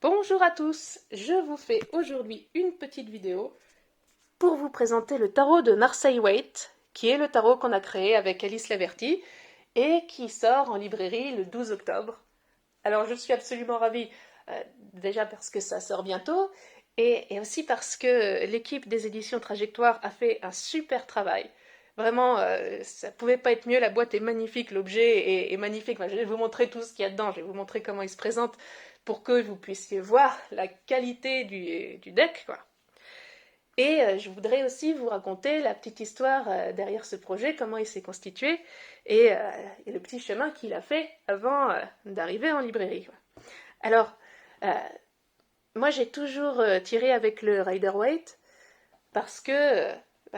Bonjour à tous, je vous fais aujourd'hui une petite vidéo pour vous présenter le tarot de Marseille Waite, qui est le tarot qu'on a créé avec Alice Laverty et qui sort en librairie le 12 octobre. Alors je suis absolument ravie, déjà parce que ça sort bientôt et aussi parce que l'équipe des éditions Trajectoire a fait un super travail. Vraiment, ça pouvait pas être mieux, la boîte est magnifique, l'objet est magnifique. Enfin, je vais vous montrer tout ce qu'il y a dedans, je vais vous montrer comment il se présente pour que vous puissiez voir la qualité du deck, quoi. Et je voudrais aussi vous raconter la petite histoire derrière ce projet, comment il s'est constitué et le petit chemin qu'il a fait avant d'arriver en librairie, quoi. Alors, euh, moi j'ai toujours tiré avec le Rider-Waite parce que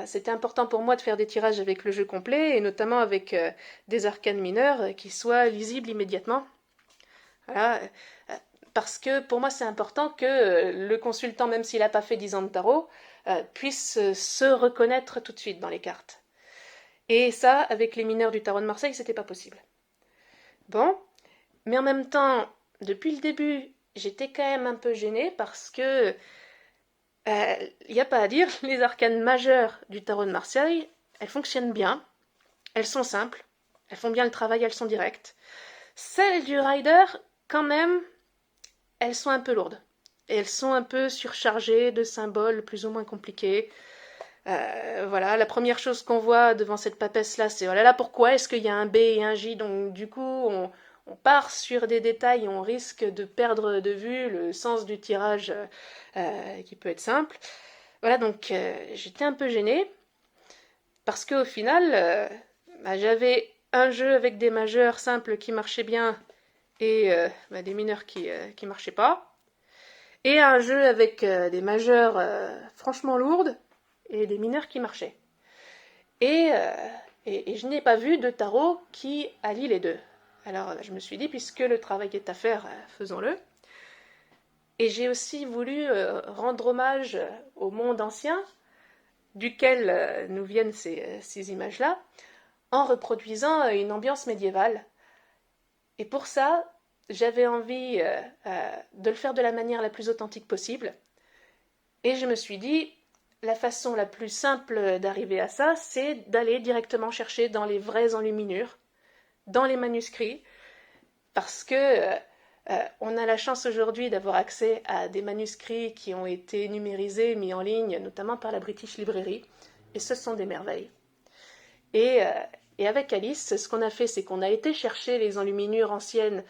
c'était important pour moi de faire des tirages avec le jeu complet et notamment avec des arcanes mineurs qui soient lisibles immédiatement. Voilà, parce que pour moi c'est important que le consultant, même s'il n'a pas fait 10 ans de tarot, puisse se reconnaître tout de suite dans les cartes. Et ça, avec les mineurs du tarot de Marseille, c'était pas possible. Bon, mais en même temps, depuis le début, j'étais quand même un peu gênée parce que il n'y a pas à dire, les arcanes majeures du tarot de Marseille, elles fonctionnent bien, elles sont simples, elles font bien le travail, elles sont directes. Celles du Rider, quand même, elles sont un peu lourdes. Et elles sont un peu surchargées de symboles plus ou moins compliqués. Voilà, la première chose qu'on voit devant cette papesse-là, c'est oh là là, pourquoi est-ce qu'il y a un B et un J? Donc du coup, on part sur des détails et on risque de perdre de vue le sens du tirage qui peut être simple. Voilà, donc j'étais un peu gênée parce qu'au final, j'avais un jeu avec des majeurs simples qui marchaient bien et des mineurs qui marchaient pas, et un jeu avec des majeurs franchement lourdes et des mineurs qui marchaient. Et, euh, et je n'ai pas vu de tarot qui allie les deux. Alors je me suis dit, puisque le travail est à faire, faisons-le. Et j'ai aussi voulu rendre hommage au monde ancien, duquel nous viennent ces images-là, en reproduisant une ambiance médiévale. Et pour ça, j'avais envie de le faire de la manière la plus authentique possible. Et je me suis dit, la façon la plus simple d'arriver à ça, c'est d'aller directement chercher dans les vraies enluminures, dans les manuscrits, parce que on a la chance aujourd'hui d'avoir accès à des manuscrits qui ont été numérisés, mis en ligne, notamment par la British Library, et ce sont des merveilles. Et, euh, et avec Alice, ce qu'on a fait, c'est qu'on a été chercher les enluminures anciennes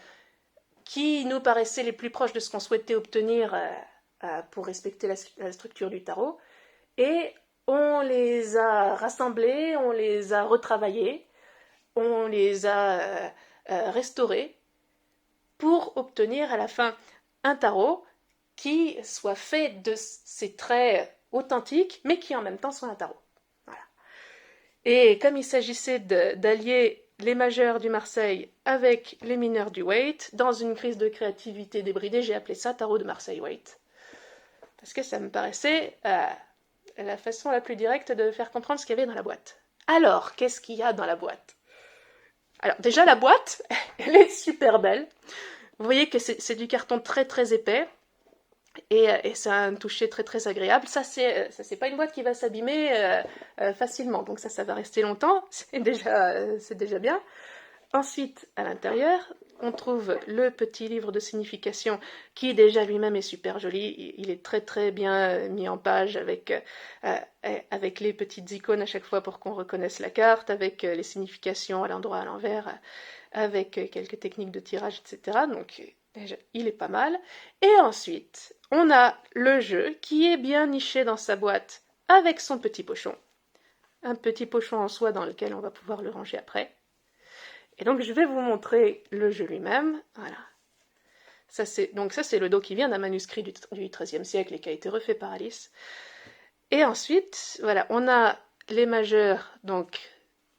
qui nous paraissaient les plus proches de ce qu'on souhaitait obtenir pour respecter la structure du tarot, et on les a rassemblées, on les a retravaillées, on les a restaurées pour obtenir à la fin un tarot qui soit fait de ces traits authentiques, mais qui en même temps soit un tarot. Voilà. Et comme il s'agissait d'allier les majeurs du Marseille avec les mineurs du Waite, dans une crise de créativité débridée, j'ai appelé ça tarot de Marseille Waite. Parce que ça me paraissait la façon la plus directe de faire comprendre ce qu'il y avait dans la boîte. Alors, qu'est-ce qu'il y a dans la boîte? Alors, déjà, la boîte, elle est super belle. Vous voyez que c'est du carton très très épais et ça a un toucher très très agréable. Ça, c'est pas une boîte qui va s'abîmer facilement, donc ça va rester longtemps, c'est déjà bien. Ensuite, à l'intérieur, on trouve le petit livre de signification qui déjà lui-même est super joli. Il est très très bien mis en page avec les petites icônes à chaque fois pour qu'on reconnaisse la carte, avec les significations à l'endroit, à l'envers, avec quelques techniques de tirage, etc. Donc déjà, il est pas mal. Et ensuite, on a le jeu qui est bien niché dans sa boîte avec son petit pochon. Un petit pochon en soie dans lequel on va pouvoir le ranger après. Et donc je vais vous montrer le jeu lui-même. Voilà. Ça c'est le dos qui vient d'un manuscrit du XIIIe siècle et qui a été refait par Alice. Et ensuite, voilà, on a les majeurs, donc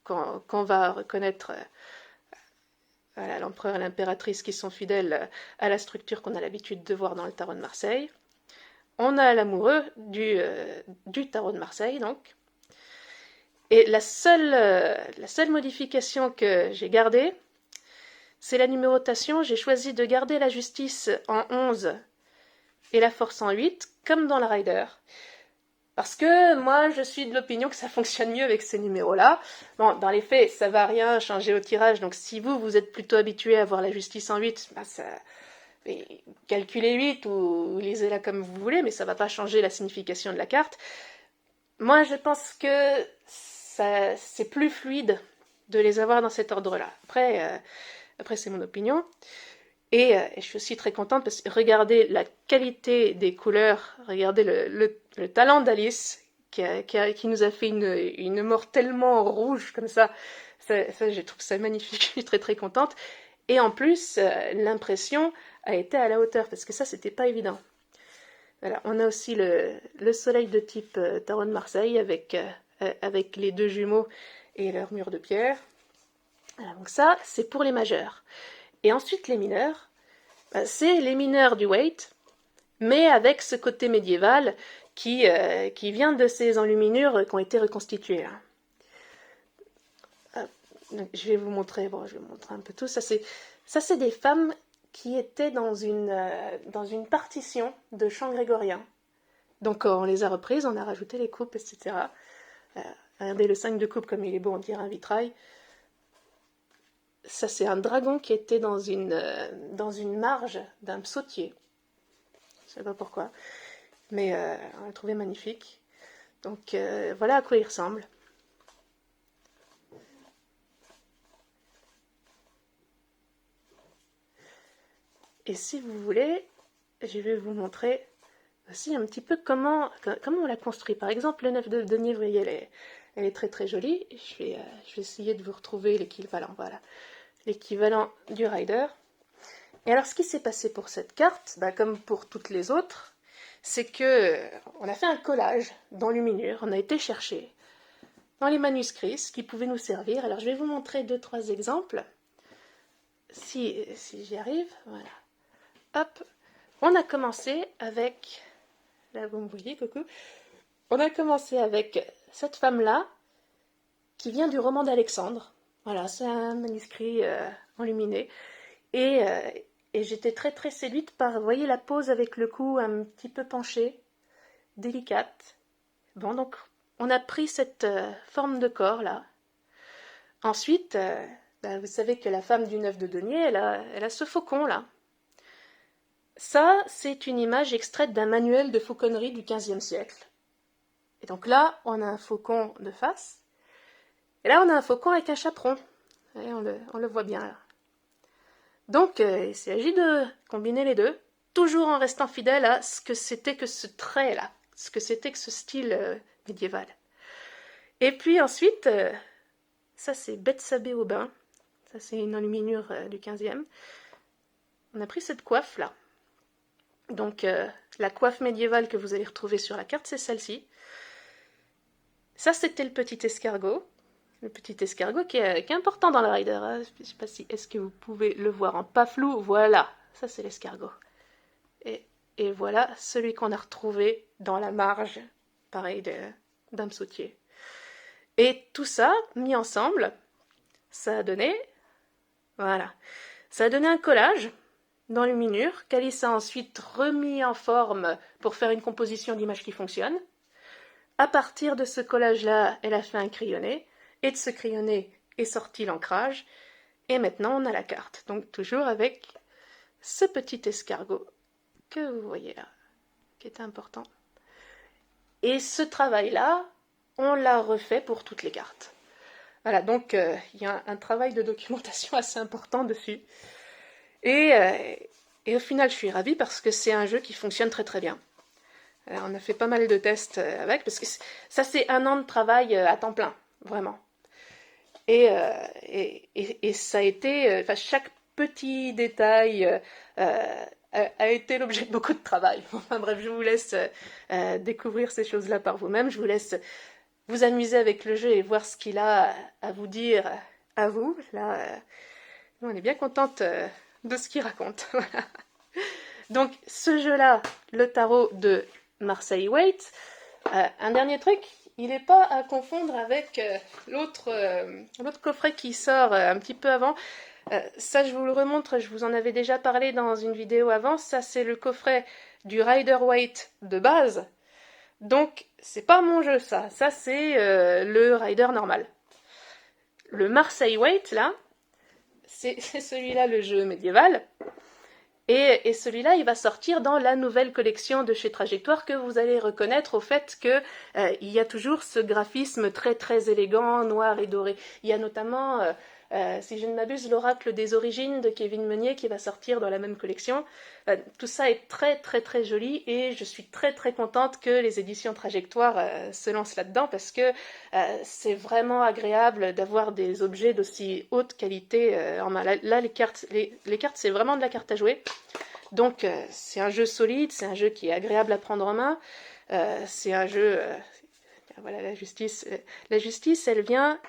qu'on va reconnaître voilà, l'empereur et l'impératrice qui sont fidèles à la structure qu'on a l'habitude de voir dans le tarot de Marseille. On a l'amoureux du tarot de Marseille, donc. Et la seule modification que j'ai gardée, c'est la numérotation. J'ai choisi de garder la justice en 11 et la force en 8, comme dans le Rider. Parce que moi, je suis de l'opinion que ça fonctionne mieux avec ces numéros-là. Bon, dans les faits, ça va rien changer au tirage, donc si vous êtes plutôt habitué à voir la justice en 8, bah ça... calculez 8 ou lisez-la comme vous voulez, mais ça va pas changer la signification de la carte. Moi, je pense que c'est plus fluide de les avoir dans cet ordre-là. Après c'est mon opinion. Et je suis aussi très contente parce que regardez la qualité des couleurs, regardez le talent d'Alice qui nous a fait une mort tellement rouge comme ça. Je trouve ça magnifique, je suis très très contente. Et en plus, l'impression a été à la hauteur parce que ça, c'était pas évident. Voilà, on a aussi le soleil de type Tarot de Marseille avec les deux jumeaux et leur mur de pierre. Voilà, donc ça, c'est pour les majeurs. Et ensuite, les mineurs, c'est les mineurs du Waite, mais avec ce côté médiéval qui vient de ces enluminures qui ont été reconstituées. Donc, je vais vous montrer un peu tout. Ça, c'est des femmes qui étaient dans une partition de chants grégoriens. Donc, on les a reprises, on a rajouté les coupes, etc. Regardez le 5 de coupe comme il est beau, on dirait un vitrail. Ça, c'est un dragon qui était dans une marge d'un psautier. Je ne sais pas pourquoi, mais on l'a trouvé magnifique. Donc, voilà à quoi il ressemble. Et si vous voulez, je vais vous montrer aussi un petit peu comment on l'a construit. Par exemple, le 9 de denier, vous voyez, elle est très très jolie. Je vais essayer de vous retrouver l'équivalent. Voilà, l'équivalent du Rider. Et alors, ce qui s'est passé pour cette carte, comme pour toutes les autres, c'est que on a fait un collage d'enluminures. On a été chercher dans les manuscrits ce qui pouvait nous servir. Alors, je vais vous montrer 2-3 exemples. Si j'y arrive, voilà. Hop, on a commencé avec... Là, vous me voyez, coucou. On a commencé avec cette femme-là, qui vient du roman d'Alexandre. Voilà, c'est un manuscrit enluminé. Et j'étais très très séduite par, vous voyez, la pose avec le cou un petit peu penché, délicate. Bon, donc, on a pris cette forme de corps, là. Ensuite, vous savez que la femme du 9 de denier, elle a ce faucon, là. Ça, c'est une image extraite d'un manuel de fauconnerie du XVe siècle. Et donc là, on a un faucon de face. Et là, on a un faucon avec un chaperon. Et on le voit bien là. Donc, il s'agit de combiner les deux, toujours en restant fidèle à ce que c'était que ce trait-là, ce que c'était que ce style médiéval. Et puis ensuite, ça c'est Bethsabée Aubin. Ça c'est une enluminure du XVe. On a pris cette coiffe-là. Donc, la coiffe médiévale que vous allez retrouver sur la carte, c'est celle-ci. Ça, c'était le petit escargot. Le petit escargot qui est important dans le Rider. Je ne sais pas si est-ce que vous pouvez le voir en pas flou. Voilà, ça c'est l'escargot. Et voilà celui qu'on a retrouvé dans la marge, pareil, d'un psautier. Et tout ça, mis ensemble, ça a donné... Voilà. Ça a donné un collage d'enluminure qu'Alice a ensuite remis en forme pour faire une composition d'images qui fonctionne. À partir de ce collage-là, elle a fait un crayonné, et de ce crayonné est sorti l'ancrage, et maintenant on a la carte. Donc toujours avec ce petit escargot que vous voyez là, qui est important. Et ce travail-là, on l'a refait pour toutes les cartes. Voilà, donc il y a un travail de documentation assez important dessus. Et au final, je suis ravie parce que c'est un jeu qui fonctionne très très bien. Alors, on a fait pas mal de tests avec, parce que ça c'est 1 an de travail à temps plein, vraiment. Et ça a été, chaque petit détail a été l'objet de beaucoup de travail. Enfin bref, je vous laisse découvrir ces choses-là par vous-même. Je vous laisse vous amuser avec le jeu et voir ce qu'il a à vous dire à vous. Là, on est bien contente de ce qu'il raconte. Voilà. Donc, ce jeu-là, le tarot de Marseille Waite. Un dernier truc, il n'est pas à confondre avec l'autre coffret qui sort un petit peu avant. Ça, je vous le remontre, je vous en avais déjà parlé dans une vidéo avant. Ça, c'est le coffret du Rider-Waite de base. Donc, c'est pas mon jeu, ça. Ça, c'est le Rider normal. Le Marseille-Waite, là, c'est celui-là, le jeu médiéval. Et celui-là, il va sortir dans la nouvelle collection de chez Trajectoire que vous allez reconnaître au fait que il y a toujours ce graphisme très très élégant, noir et doré. Il y a notamment, si je ne m'abuse, l'Oracle des Origines de Kevin Meunier qui va sortir dans la même collection. Tout ça est très très très joli et je suis très très contente que les éditions Trajectoire se lancent là-dedans parce que c'est vraiment agréable d'avoir des objets d'aussi haute qualité en main. Là, les cartes, c'est vraiment de la carte à jouer. Donc c'est un jeu solide, c'est un jeu qui est agréable à prendre en main. C'est un jeu... voilà, la justice, elle vient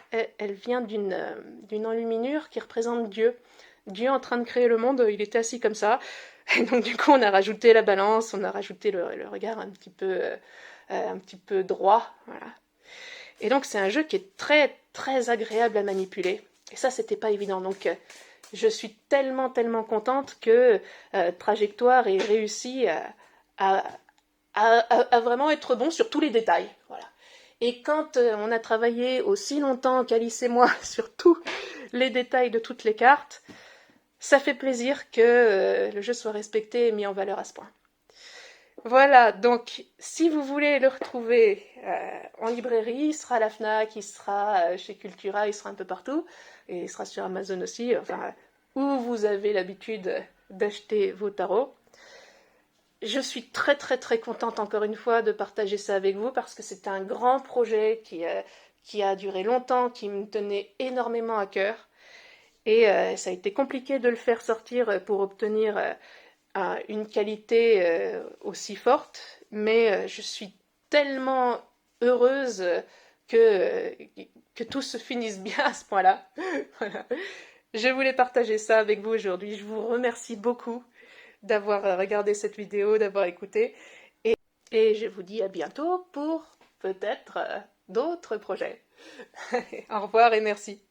d'une enluminure qui représente Dieu. Dieu en train de créer le monde, il était assis comme ça. Et donc du coup, on a rajouté la balance, on a rajouté le regard un petit peu droit. Voilà. Et donc c'est un jeu qui est très très agréable à manipuler. Et ça, c'était pas évident. Donc je suis tellement tellement contente que Trajectoire ait réussi à vraiment être bon sur tous les détails. Voilà. Et quand on a travaillé aussi longtemps qu'Alice et moi sur tous les détails de toutes les cartes, ça fait plaisir que le jeu soit respecté et mis en valeur à ce point. Voilà, donc si vous voulez le retrouver en librairie, il sera à la FNAC, il sera chez Cultura, il sera un peu partout, et il sera sur Amazon aussi, enfin, où vous avez l'habitude d'acheter vos tarots. Je suis très très très contente encore une fois de partager ça avec vous parce que c'est un grand projet qui a duré longtemps, qui me tenait énormément à cœur. Et ça a été compliqué de le faire sortir pour obtenir une qualité aussi forte, mais je suis tellement heureuse que tout se finisse bien à ce point-là. Voilà. Je voulais partager ça avec vous aujourd'hui. Je vous remercie beaucoup d'avoir regardé cette vidéo, d'avoir écouté. Et je vous dis à bientôt pour peut-être d'autres projets. Au revoir et merci.